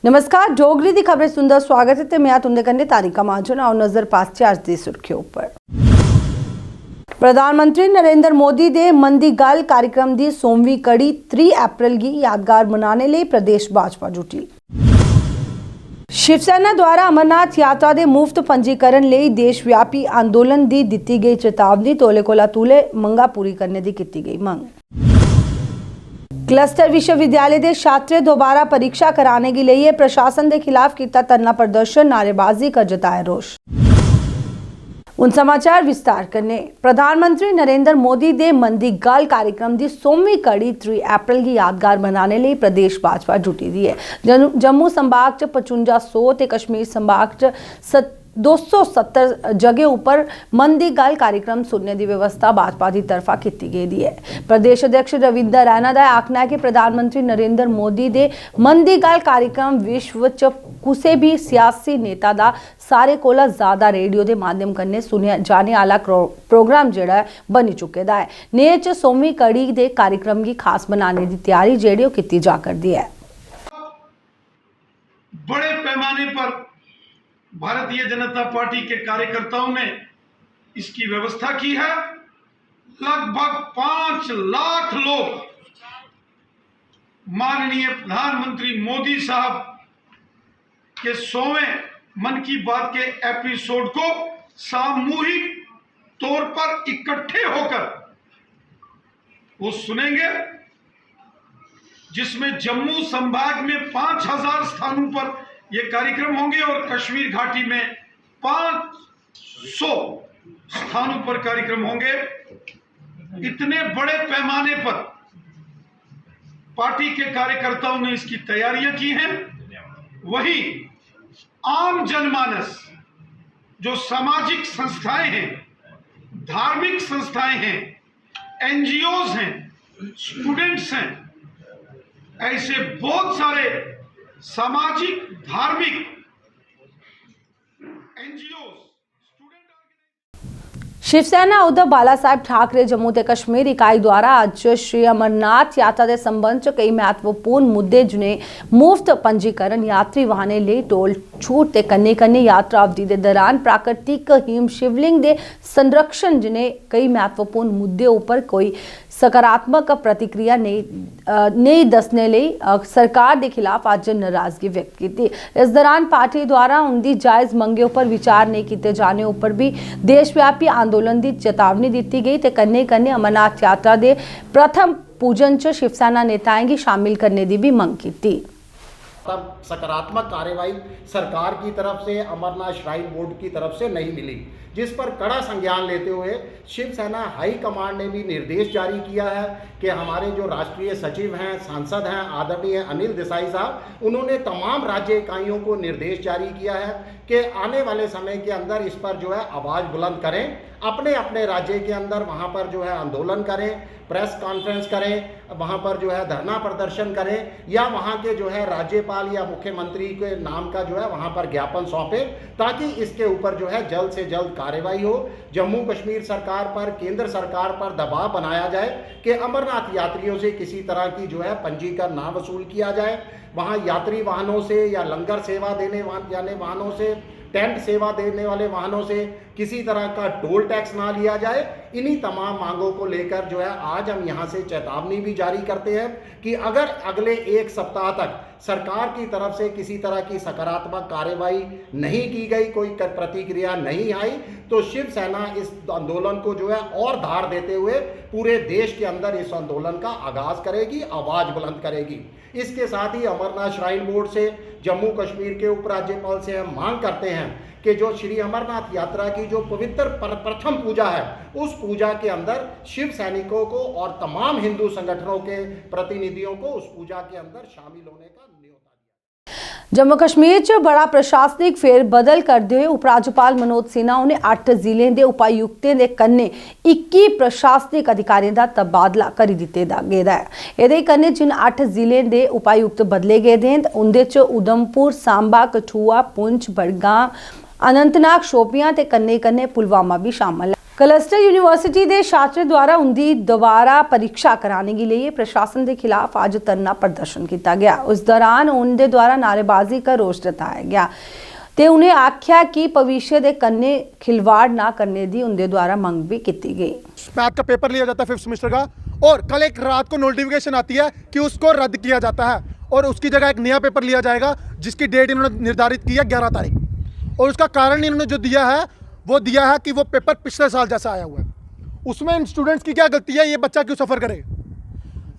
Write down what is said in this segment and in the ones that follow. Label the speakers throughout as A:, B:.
A: नमस्कार डोगरी दी खबरें सुंदर स्वागत है ते मैं तुंदे कन्नै तारिका महाजन आओ नजर पास आज दी सुर्खियों पर। प्रधानमंत्री नरेंद्र मोदी दे मन दी गल कार्यक्रम दी 100वीं कड़ी 3 अप्रैल गी यादगार मनाने लिए प्रदेश भाजपा जुटी। शिवसेना द्वारा अमरनाथ यात्रा दे मुफ्त पंजीकरण लिए देशव्यापी आंदोलन दी दित्ती गई चेतावनी तौले कोला तौले मंगा पूरी करने दी कीती गई मंग। क्लस्टर विश्वविद्यालय के छात्र दोबारा परीक्षा कराने के लिए प्रशासन के खिलाफ किया धरना प्रदर्शन नारेबाजी कर जताया रोष। उन समाचार विस्तार करने प्रधानमंत्री नरेंद्र मोदी दे मन दी गल कार्यक्रम की 100वीं कड़ी 3 अप्रैल की यादगार मनाने लिए प्रदेश भाजपा जुटी दी है। जम्मू संभाग च 5500 ते कश्मीर संभाग च 270 जगह ऊपर मन दी गल कार्यक्रम सुनने की व्यवस्था भाजपा की तरफा की गई है। प्रदेश अध्यक्ष रविंदर रैना का आखना है कि प्रधानमंत्री नरेंद्र मोदी दे मन दी गल कार्यक्रम विश्व च कुसे भी सियासी नेता का सारे कोला ज्यादा रेडियो के माध्यम कन्नै सुनिया जाने वाला प्रोग्राम जेड़ा बनी चुके दा है। ने च 100वीं कड़ी के कार्यक्रम की खास बनाने की तैयारी जेड़ी की जा करदी है।
B: बड़े पैमाने पर भारतीय जनता पार्टी के कार्यकर्ताओं ने इसकी व्यवस्था की है। लगभग 5 लाख लोग माननीय प्रधानमंत्री मोदी साहब के 100वें मन की बात के एपिसोड को सामूहिक तौर पर इकट्ठे होकर वो सुनेंगे, जिसमें जम्मू संभाग में 5000 स्थानों पर ये कार्यक्रम होंगे और कश्मीर घाटी में 500 स्थानों पर कार्यक्रम होंगे। इतने बड़े पैमाने पर पार्टी के कार्यकर्ताओं ने इसकी तैयारियां की हैं। वहीं आम जनमानस, जो सामाजिक संस्थाएं हैं, धार्मिक संस्थाएं हैं, एनजीओज हैं, स्टूडेंट्स हैं, ऐसे बहुत सारे सामाजिक धार्मिक एनजीओ
A: शिवसेना उद्धव बाला साहब ठाकरे जम्मू ते कश्मीर इकाई द्वारा आज श्री अमरनाथ यात्रा के संबंध च कई महत्वपूर्ण मुद्दे जिन्हें मुफ्त पंजीकरण, यात्री वाहने लिए टोल छूट ते कन्ने कन्ने यात्रा अवधि के दौरान प्राकृतिक हिम शिवलिंग के संरक्षण जिन्हें कई महत्वपूर्ण मुद्दे ऊपर कोई सकारात्मक प्रतिक्रिया नहीं दसने लिए सरकार के खिलाफ आज नाराजगी व्यक्त की थी। इस दौरान पार्टी द्वारा उनकी जायज़ मंगे पर विचार नहीं किए जाने ऊपर भी देशव्यापी आंदोलन की चेतावनी दी गई ते कन्ने कन्ने अमरनाथ यात्रा के प्रथम पूजन च शिवसेना नेताएं की शामिल करने की भी मंग की थी।
C: तब सकारात्मक कार्रवाई सरकार की तरफ से, अमरनाथ श्राइन बोर्ड की तरफ से नहीं मिली, जिस पर कड़ा संज्ञान लेते हुए शिवसेना हाई कमांड ने भी निर्देश जारी किया है कि हमारे जो राष्ट्रीय सचिव हैं, सांसद हैं, आदरणीय अनिल देसाई साहब, उन्होंने तमाम राज्य इकाइयों को निर्देश जारी किया है कि आने वाले समय के अंदर इस पर जो है आवाज़ बुलंद करें, अपने अपने राज्य के अंदर वहाँ पर जो है आंदोलन करें, प्रेस कॉन्फ्रेंस करें, वहाँ पर जो है धरना प्रदर्शन करें, या वहाँ के जो है राज्यपाल या मुख्यमंत्री के नाम का जो है वहाँ पर ज्ञापन सौंपे, ताकि इसके ऊपर जो है जल्द से जल्द कार्रवाई हो। जम्मू कश्मीर सरकार पर, केंद्र सरकार पर दबाव बनाया जाए कि अमरनाथ यात्रियों से किसी तरह की जो है पंजीकरण ना वसूल किया जाए। वहाँ यात्री वाहनों से या लंगर सेवा देने वाले वाहनों से, टेंट सेवा देने वाले वाहनों से किसी तरह का टोल टैक्स ना लिया जाए। इन्हीं तमाम मांगों को लेकर जो है आज हम यहाँ से चेतावनी भी जारी करते हैं कि अगर अगले 1 सप्ताह तक सरकार की तरफ से किसी तरह की सकारात्मक कार्रवाई नहीं की गई, कोई प्रतिक्रिया नहीं आई, तो शिवसेना इस आंदोलन को जो है और धार देते हुए पूरे देश के अंदर इस आंदोलन का आगाज करेगी, आवाज़ बुलंद करेगी। इसके साथ ही अमरनाथ श्राइन बोर्ड से, जम्मू कश्मीर के उपराज्यपाल से हम मांग करते हैं कि जो श्री अमरनाथ यात्रा की जो पवित्र प्रथम पूजा है, उस पूजा के अंदर शिव सैनिकों को और तमाम हिंदू संगठनों के प्रतिनिधियों को उस पूजा के अंदर शामिल होने का न्योता दिया।
A: जम्मू कश्मीर च बड़ा प्रशासनिक फेरबदल करते हुए उपराज्यपाल मनोज सिन्हा ने 8 जिले के उपायुक्तें के कन्ने 21 प्रशासनिक अधिकारियों का तबादला कर दिता गया है। ये कन्ने जिन 8 जिले के उपायुक्त बदले गए हैं उनके च उधमपुर, सांबा, कठुआ, पुंछ, बड़गाम, अनंतनाग, शोपियां ते कन्ने कन्ने पुलवामा भी शामिल है। ਕਲਸਟਰ ਯੂਨੀਵਰਸਿਟੀ ਦੇ ਛਾਤਰ ਦੁਆਰਾ ਉਹਦੀ ਦੁਬਾਰਾ ਪਰੀਖਿਆ ਕਰਾने के लिए प्रशासन के खिलाफ आज धरना प्रदर्शन किया गया। उस दौरान उनके द्वारा नारेबाजी का रोष जताया गया ते उन्हें आख्या कि भविष्य के कन्ने खिलवाड़ ना करने की उनके द्वारा मंग भी की गई।
D: मैथ का पेपर लिया जाता है 5th सेमेस्टर का, और कल एक रात को नोटिफिकेशन आती है कि उसको रद्द किया जाता है और उसकी जगह एक नया पेपर लिया जाएगा जिसकी डेट इन्होंने निर्धारित की है 11 तारीख, और उसका कारण इन्होंने जो दिया है वो दिया है कि वो पेपर पिछले साल जैसा आया हुआ है। उसमें इन स्टूडेंट्स की क्या गलती है, ये बच्चा क्यों सफ़र करे।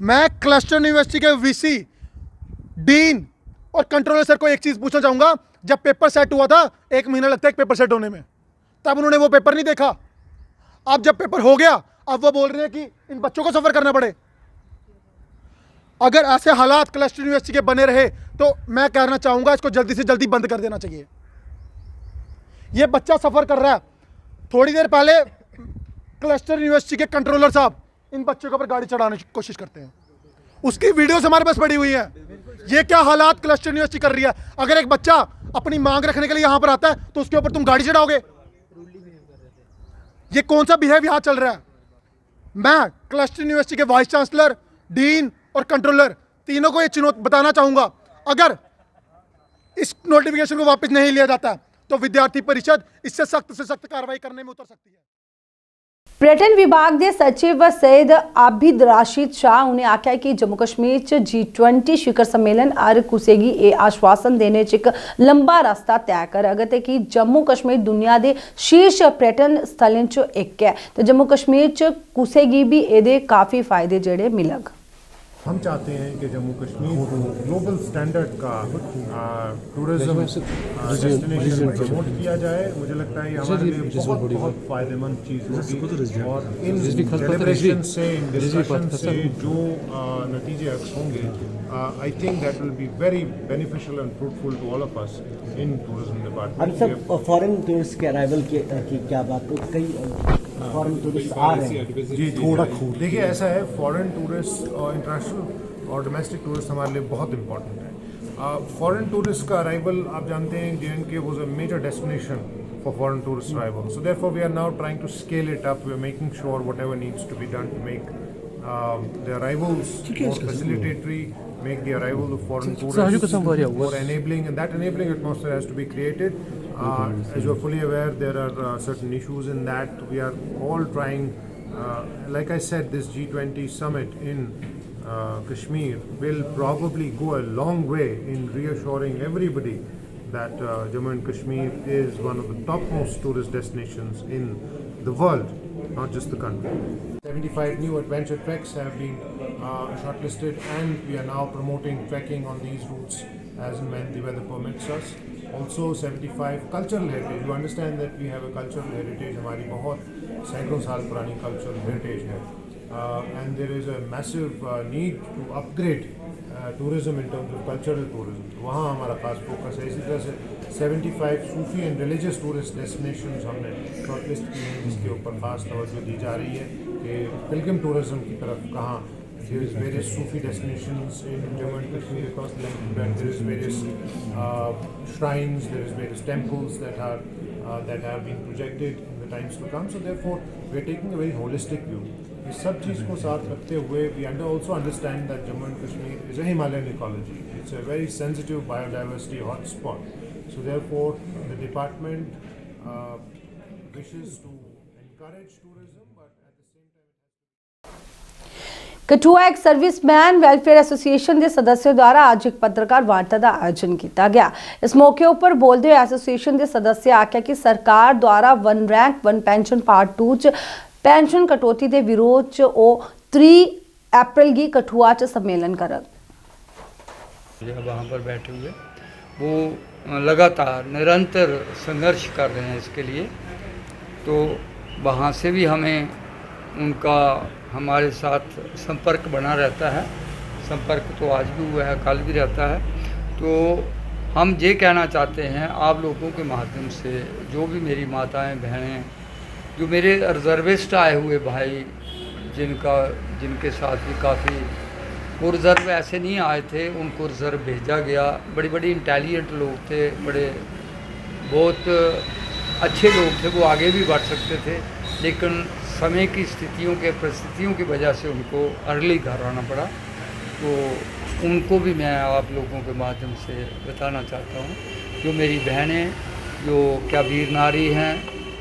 D: मैं क्लस्टर यूनिवर्सिटी के वीसी, डीन और कंट्रोलर सर को एक चीज़ पूछना चाहूँगा, जब पेपर सेट हुआ था 1 महीना लगता है एक पेपर सेट होने में, तब उन्होंने वो पेपर नहीं देखा। अब जब पेपर हो गया अब वो बोल रहे हैं कि इन बच्चों को सफ़र करना पड़े। अगर ऐसे हालात क्लस्टर यूनिवर्सिटी के बने रहे तो मैं कहना चाहूँगा इसको जल्दी से जल्दी बंद कर देना चाहिए। ये बच्चा सफ़र कर रहा है, थोड़ी देर पहले क्लस्टर यूनिवर्सिटी के कंट्रोलर साहब इन बच्चों के ऊपर गाड़ी चढ़ाने की कोशिश करते हैं, उसकी वीडियोस हमारे पास पड़ी हुई है। ये क्या हालात क्लस्टर यूनिवर्सिटी कर रही है। अगर एक बच्चा अपनी मांग रखने के लिए यहाँ पर आता है तो उसके ऊपर तुम गाड़ी चढ़ाओगे, ये कौन सा बिहेव यहाँ चल रहा है। मैं क्लस्टर यूनिवर्सिटी के वाइस चांसलर, डीन और कंट्रोलर तीनों को ये चुनौती बताना चाहूँगा, अगर इस नोटिफिकेशन को वापस नहीं लिया जाता तो विद्यार्थी परिषद इससे सख्त कार्रवाई करने में उतर सकती है।
A: पर्यटन विभाग के सचिव सैयद आबिद राशिद शाह ने आख्या कि जम्मू कश्मीर च G20 शिखर सम्मेलन अर कुसेगी ए आश्वासन देने च एक लंबा रास्ता तय करग ते कि जम्मू कश्मीर दुनिया के शीर्ष पर्यटन स्थलें च एक है तो जम्मू कश्मीर च कुसेगी भी एदे काफ़ी फायदे जेड़े मिलग।
E: हम चाहते हैं कि जम्मू कश्मीर को ग्लोबल स्टैंडर्ड का टूरिज्म डेस्टिनेशन प्रमोट किया जाए। मुझे लगता है ये हमारे लिए बहुत फ़ायदेमंद चीज़ होगी और इन सेलिब्रेशन से, इन डिस्कशन से जो नतीजे होंगे, I think that will be very beneficial and fruitful to all of us in tourism department.
F: सब फॉरेन टूरिस्ट के अराइवल की क्या बात हो, कई फॉरेन टूरिस्ट आ रहे हैं।
E: जी थोड़ा देखिए, ऐसा है, फॉरेन टूरिस्ट और इंटरनेशनल और डोमेस्टिक टूरिस्ट हमारे लिए बहुत इंपॉर्टेंट है। फॉरेन टूरिस्ट का अराइवल आप जानते हैं JNK was a major destination for foreign tourist arrival. So therefore we are now trying to scale it up. We are making sure whatever needs to be done to make the arrivals more facilitatory, make the arrival of foreign tourists more enabling, and that enabling atmosphere has to be created. As you are fully aware, there are certain issues in that. We are all trying, like I said, this G20 summit in Kashmir will probably go a long way in reassuring everybody that Jammu and Kashmir is one of the topmost tourist destinations in the world, not just the country. 75 new adventure treks have been shortlisted, and we are now promoting trekking on these routes as and when the weather permits us. Also 75 cultural heritage. You understand that we have a cultural heritage, हमारी बहुत सैकड़ों साल पुरानी cultural heritage है, and there is a massive need to upgrade tourism in terms of cultural tourism. वहाँ हमारा खास focus है। इसी तरह से 75 सूफी एंड रिलीजियस टूरिस्ट डेस्टिनेशंस हमने शॉर्टलिस्ट की हैं, जिसके ऊपर खास तवज्जो दी जा रही है कि पिलग्रिम टूरिज्म की तरफ कहाँ। There is various Sufi destinations in Jammu and Kashmir across the length and breadth. There is various shrines, there is various temples that have been projected in the times to come. So therefore, we are taking a very holistic view. इस सब चीज़ को साथ रखते हुए we also understand that Jammu and Kashmir is a Himalayan ecology. It's a very sensitive biodiversity hotspot. So therefore, the department wishes to encourage tourism, but at the same time
A: Kathua एक serviceman welfare association के सदस्यों द्वारा आज एक पत्रकार वार्ता का आयोजन किया गया। इस मौके पर बोलते हुए एसोसीएशन के सदस्य आख्या कि सरकार द्वारा one rank one pension part 2 च पेंशन कटौती के विरोध च ओ 3 अप्रैल की कठुआ च सम्मेलन करग।
G: वहाँ पर बैठे हुए वो लगातार निरंतर संघर्ष कर रहे हैं इसके लिए, तो वहाँ से भी हमें उनका हमारे साथ संपर्क बना रहता है। संपर्क तो आज भी हुआ है, कल भी रहता है। तो हम ये कहना चाहते हैं आप लोगों के माध्यम से, जो भी मेरी माताएं बहनें, जो मेरे रिजर्विस्ट आए हुए भाई जिनके साथ भी काफ़ी वो रिज़र्व ऐसे नहीं आए थे, उनको रिज़र्व भेजा गया। बड़ी बड़ी इंटेलिजेंट लोग थे, बहुत अच्छे लोग थे, वो आगे भी बढ़ सकते थे, लेकिन समय की परिस्थितियों की वजह से उनको अर्ली घर आना पड़ा। तो उनको भी मैं आप लोगों के माध्यम से बताना चाहता हूँ, जो मेरी बहनें, जो क्या वीर नारी हैं,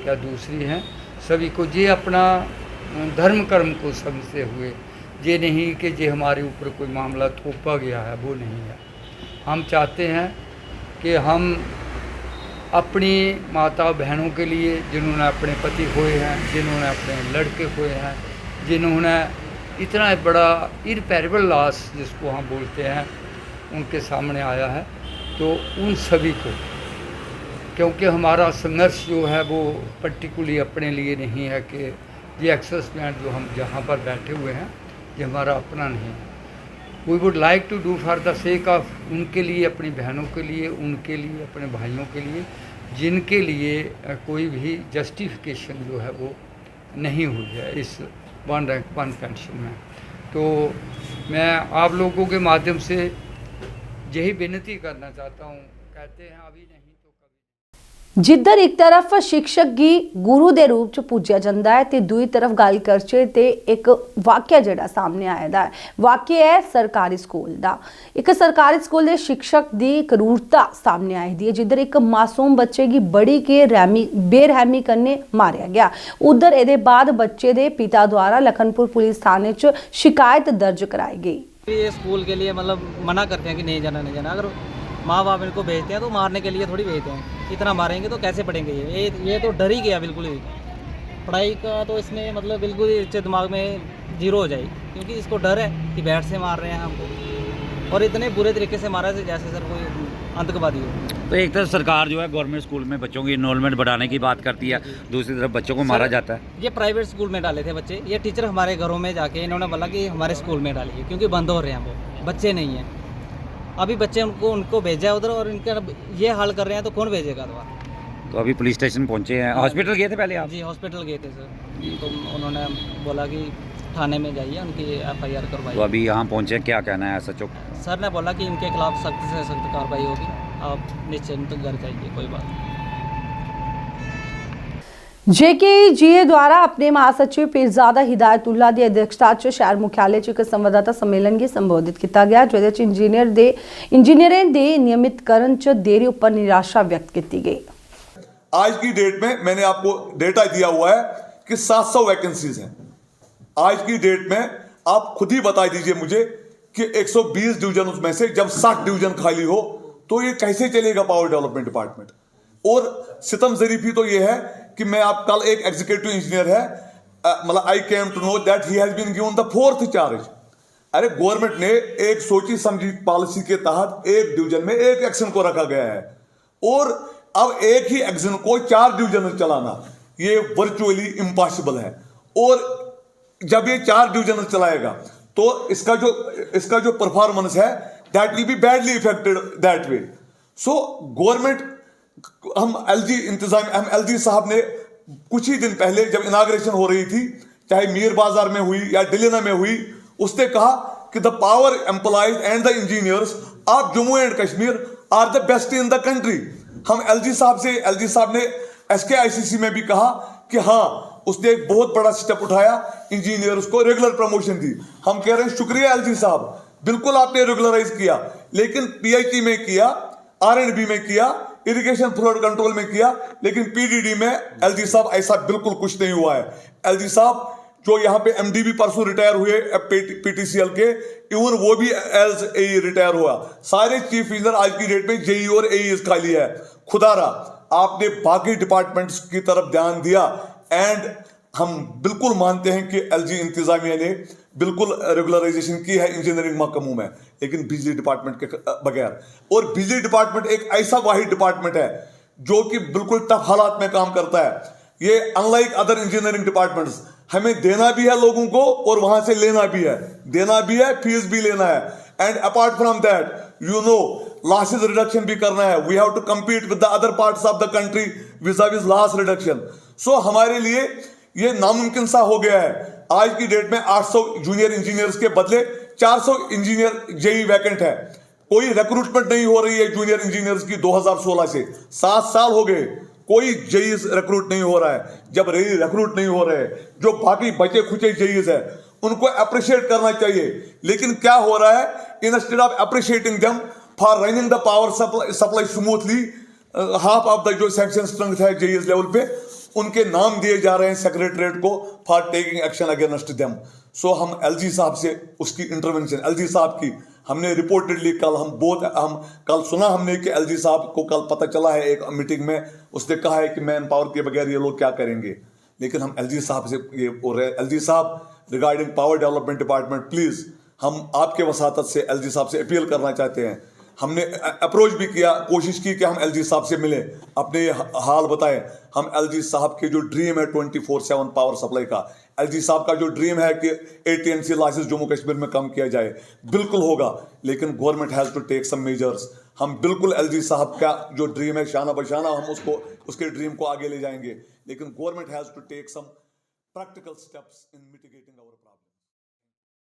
G: क्या दूसरी हैं, सभी को ये अपना धर्म कर्म को समझते हुए, ये नहीं कि ये हमारे ऊपर कोई मामला थोपा गया है, वो नहीं है। हम चाहते हैं कि हम अपनी माता बहनों के लिए, जिन्होंने अपने पति खोए हैं, जिन्होंने अपने लड़के खोए हैं, जिन्होंने इतना बड़ा इरपेरेबल लॉस जिसको हम बोलते हैं उनके सामने आया है, तो उन सभी को, क्योंकि हमारा संघर्ष जो है वो पर्टिकुलरली अपने लिए नहीं है कि ये एक्सेस प्लांट जो हम जहाँ पर बैठे हुए हैं ये हमारा अपना नहीं है। We would like to do for the sake of उनके लिए, अपनी बहनों के लिए, उनके लिए, अपने भाइयों के लिए, जिनके लिए कोई भी जस्टिफिकेशन जो है वो नहीं हुई है इस वन रैंक वन पेंशन में। तो मैं आप लोगों के माध्यम से यही विनती करना चाहता हूँ, कहते हैं अभी नहीं तो कभी।
A: जिधर एक तरफ शिक्षक गी गुरु दे रूप च पूजिया जाता है तो दूई तरफ गल करचे ते एक वाक्य जिहड़ा सामने आया दा है। वाक्य है सरकारी स्कूल दा। एक सरकारी स्कूल दे शिक्षक दी क्रूरता सामने आई दी है, जिधर एक मासूम बच्चे की बड़ी के बेरहमी कन्ने मारिया गया। उधर एदे बाद बच्चे दे पिता द्वारा लखनपुर पुलिस थाने च शिकायत दर्ज कराई गई।
H: ये स्कूल के लिए मतलब मना करते हैं कि नहीं जाना नहीं जाना। अगर माँ बाप इनको भेजते हैं तो मारने के लिए थोड़ी भेजते हैं। इतना मारेंगे तो कैसे पढ़ेंगे? ये तो डर ही गया बिल्कुल ही। पढ़ाई का तो इसमें मतलब बिल्कुल ही इसके दिमाग में जीरो हो जाएगी, क्योंकि इसको डर है कि बैट से मार रहे हैं हमको, और इतने बुरे तरीके से मारा जैसे सर कोई आतंकवादी हो।
I: तो एक तरफ सरकार जो है गवर्नमेंट स्कूल में बच्चों की इनरोलमेंट बढ़ाने की बात करती है, दूसरी तरफ बच्चों को मारा जाता है।
H: ये प्राइवेट स्कूल में डाले थे बच्चे। ये टीचर हमारे घरों में जाके इन्होंने बोला कि हमारे स्कूल में डालिए, क्योंकि बंद हो रहे हैं, वो बच्चे नहीं हैं। अभी बच्चे उनको भेजा उधर और इनका ये हाल कर रहे हैं, तो कौन भेजेगा दोबारा?
I: तो अभी पुलिस स्टेशन पहुंचे हैं। हॉस्पिटल गए थे पहले आप?
H: जी हॉस्पिटल गए थे सर। तो उन्होंने बोला कि थाने में जाइए, उनकी FIR करवाइए।
I: तो अभी यहाँ पहुंचे, क्या कहना है SHO?
H: सर ने बोला कि इनके खिलाफ सख्त से सख्त कार्रवाई होगी, आप निश्चिंत घर जाइए, कोई बात नहीं।
A: JKGA द्वारा अपने महासचिव पीरजादा हिदायतुल्ला की अध्यक्षता च शहर मुख्यालय च एक संवाददाता सम्मेलन गी संबोधित किया गया, जिहदे च इंजीनियरें दे नियमितकरण च देरी उपर निराशा व्यक्त की गई।
J: आज की डेट में मैंने आपको डेटा दिया हुआ है कि 700 वैकेंसीज हैं। आज की डेट में आप खुद ही बता दीजिए मुझे कि 120 डिवीजन में से जब 60 डिवीजन खाली हो तो ये कैसे चलेगा पावर डेवलपमेंट डिपार्टमेंट। और सितम ज़रीफी तो ये है कि मैं आप कल एक एग्जीक्यूटिव इंजीनियर है, मतलब I came to know that he has been given the 4th charge. अरे गवर्नमेंट ने एक सोची समझी पॉलिसी के तहत एक डिवीजन में एक एक्शन को रखा गया है, और अब एक ही एक्शन को 4 डिवीजन में चलाना ये वर्चुअली इम्पॉसिबल है। और जब ये 4 डिवीजन चलाएगा तो इसका जो परफॉर्मेंस है that will B badly affected that way. So government, हम LG साहब ने कुछ ही दिन पहले जब इनाग्रेशन हो रही थी, चाहे मीर बाजार में हुई या डिलीना में हुई, उसने कहा कि the power employees and the engineers of Jammu and Kashmir are the best in the country. हम LG साहब ने SKICC में भी कहा कि हाँ, उसने एक बहुत बड़ा स्टेप उठाया, इंजीनियर्स को रेगुलर प्रमोशन दी। हम कह रहे हैं शुक्रिया LG साहब, बिल्कुल आपने रेगुलराइज किया, लेकिन PIT में किया, R&B में किया, इरिगेशन फ्लोड कंट्रोल में किया, लेकिन PDD में LG साहब ऐसा बिल्कुल कुछ नहीं हुआ है। LG साहब जो यहाँ पे MD भी परसों रिटायर हुए PTCL के, इवन वो भी एज AE रिटायर हुआ। सारे चीफ इंजीनियर आज की डेट में JE और AE खाली है। खुदारा आपने बाकी डिपार्टमेंट्स की तरफ ध्यान दिया, एंड हम बिल्कुल मानते हैं कि LG इंतजामिया ने बिल्कुल रेगुलराइजेशन की है इंजीनियरिंग महकमों में, लेकिन बिजली डिपार्टमेंट के बगैर। और बिजली डिपार्टमेंट एक ऐसा वाहिद डिपार्टमेंट है जो कि बिल्कुल टफ हालात में काम करता है। ये अनलाइक अदर इंजीनियरिंग डिपार्टमेंट्स, हमें देना भी है लोगों को और वहां से लेना भी है, फीस भी लेना है, and apart from that you know losses reduction भी करना है। We have to compete with the other parts of the country vis-a-vis loss reduction. So हमारे लिए ये नामुमकिन सा हो गया है। आज की डेट में 800 जूनियर इंजीनियर्स के बदले 400 इंजीनियर JE वैकेंट है। कोई रिक्रूटमेंट नहीं हो रही है जूनियर इंजीनियर्स की 2016 से। 7 साल हो गए, कोई जईस रिक्रूट नहीं हो रहा है, जब रई रिक्रूट नहीं हो रहे, जो बाकी बचे खुचे जईस है उनको अप्रिशिएट करना चाहिए। लेकिन क्या हो रहा है, instead of appreciating them for running the power supply smoothly, half of the जो सेक्शन स्ट्रेंथ है जईस लेवल पे, उनके नाम दिए जा रहे हैं सेक्रेटरीट को for taking action against them. So हम एलजी साहब से उसकी इंटरवेंशन, एलजी साहब की हमने रिपोर्टेडली हम कल सुना हमने कि एलजी साहब को कल पता चला है एक मीटिंग में, उसने कहा है कि मैन पावर के बगैर ये लोग क्या करेंगे। लेकिन हम एलजी साहब से ये बोल रहे हैं, एलजी साहब regarding power development department, please हम आपके वसातत से एलजी साहब से अपील करना चाहते हैं। हमने अप्रोच भी किया, कोशिश की कि हम एलजी साहब से मिलें, अपने हाल बताएं। हम एलजी साहब के जो ड्रीम है 24/7 पावर सप्लाई का, एलजी साहब का जो ड्रीम है कि AT&C लॉसेस जम्मू कश्मीर में कम किया जाए, बिल्कुल होगा, लेकिन government has to take some measures. हम बिल्कुल एलजी साहब का जो ड्रीम है शाना बशाना हम उसके ड्रीम को आगे ले जाएंगे, लेकिन government has to take some practical steps in mitigating our problem.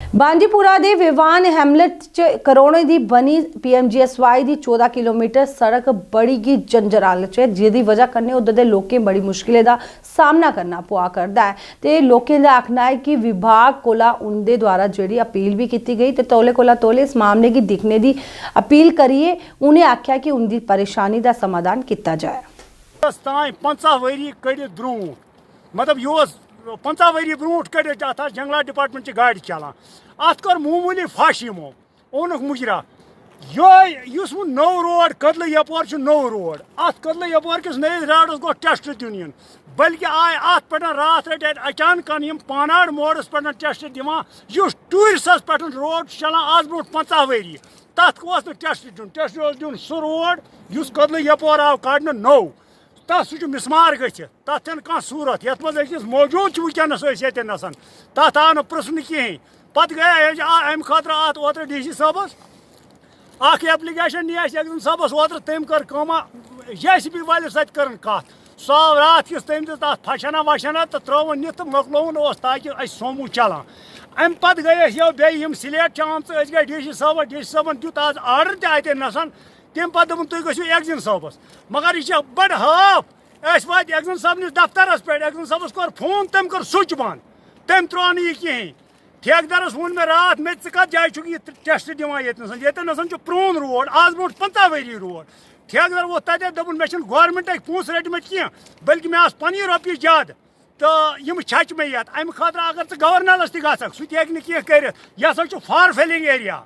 A: Bandipora ਦੇ ਵਿਵਾਨ ਹੈਮਲਟ 'ਚ ਕਰੋੜੇ ਦੀ ਬਣੀ PMGSY ਦੀ 14 ਕਿਲੋਮੀਟਰ ਸੜਕ ਬੜੀ ਹੀ ਜੰਜਰਾਲ 'ਚ ਜਿਹਦੀ ਵਜ੍ਹਾ ਕਰਨੇ ਉਧਰ ਦੇ ਲੋਕਾਂ ਬੜੀ ਮੁਸ਼ਕਿਲ ਦਾ ਸਾਹਮਣਾ ਕਰਨਾ ਪਿਆ ਕਰਦਾ ਹੈ ਤੇ ਲੋਕਾਂ ਦਾ ਆਖਣਾ ਹੈ ਕਿ ਵਿਭਾਗ ਕੋਲਾ ਉਹਦੇ ਦੁਆਰਾ ਜਿਹੜੀ ਅਪੀਲ ਵੀ ਕੀਤੀ ਗਈ ਤੇ ਤੋਲੇ ਕੋਲਾ ਤੋਲੇ ਇਸ ਮਾਮਲੇ ਦੀ ਦਿਖਣੇ ਦੀ ਅਪੀਲ ਕਰੀਏ। ਉਹਨੇ ਆਖਿਆ ਕਿ ਉਹਦੀ ਪਰੇਸ਼ਾਨੀ ਦਾ ਸਮਾਧਾਨ ਕੀਤਾ ਜਾਏ।
K: 50 वरी कड़ित ब्रोट मतलब यह 50 वरी ब्रोट कड़ित अत जंगलात डिपार्टमेंट गाड़ चलान अत कर मामूली फश यमो ओनुक मुजरा युस नौ रोड कदल यपर नौ रोड अत कदल यपर किस नयस रोडस गो टेस्ट दिन बल्कि आय अत पे रात रट अचानक पानाड़ मोड़स पे टेस्ट दिवान युस टूरिस्टस पे रोड चलान आज ब्रो 50 वरी तथ टेस्ट दिन सह रोड युस कदल यपर आव कड़ नौ तथ सह मिसमार गथित तथ कह सूरत ये मज मौजूद वनस ये तथ आव न पृन कहें पत गया अम खतर अत ओतर DC साहबस अख एप्लिकेशन नी एक्जन साहबस ओतर तम कर कमा JCB वालिस सत कर कत सो आव रात किस तम दिस तथ फशना वशना तो त्रोवन नित मकलोन ताकि अस सोमू चलान अम पत गए यो बेम सिलेट आम गए DC साहबन दित आज आर्डर ते नसन तम पे दोपन तुम गो एक्जन साहबस मगर यह बड़ हाफ वात एक्जन साहब निस दफ्तरस पे एक्जन साहबस कर फोन तम कर स्विच बंद तम त्रो नी कहें ठेकेदारस वोन मे रात मे कत जाए यह टेस्ट दिवान ये प्रोन रोड आज ब्रो 50 वरी रोड ठेकेदार वो तक दोपन मे गवर्नमेंट पोस रटमत कह बल्कि मे पन रोपये ज्यादा तो यम छच मे ये अम खतर अगर गवर्नरस तक सह कह कर यह फार फेलिंग एरिया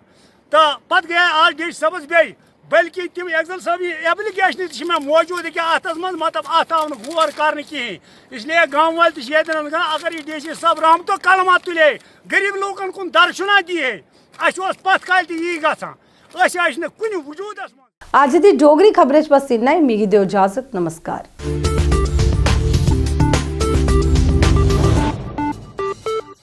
K: तो पत गया आज DC साहबस बे बल्कि तम एक्जन साहब एप्लिकेशन मे मौजूद कि अत मतलब अत आव गौर कर कहें इसलिए गाँव वाल अगर ये DC साहब रहमतो कलमा तुले गरीब लोगन कुन दर्शना दिए अस पत कल यी गन कुन वजूद।
A: आज दी डोगरी खबरें बस इन्ना ही, मिगी दियो इजाजत, नमस्कार।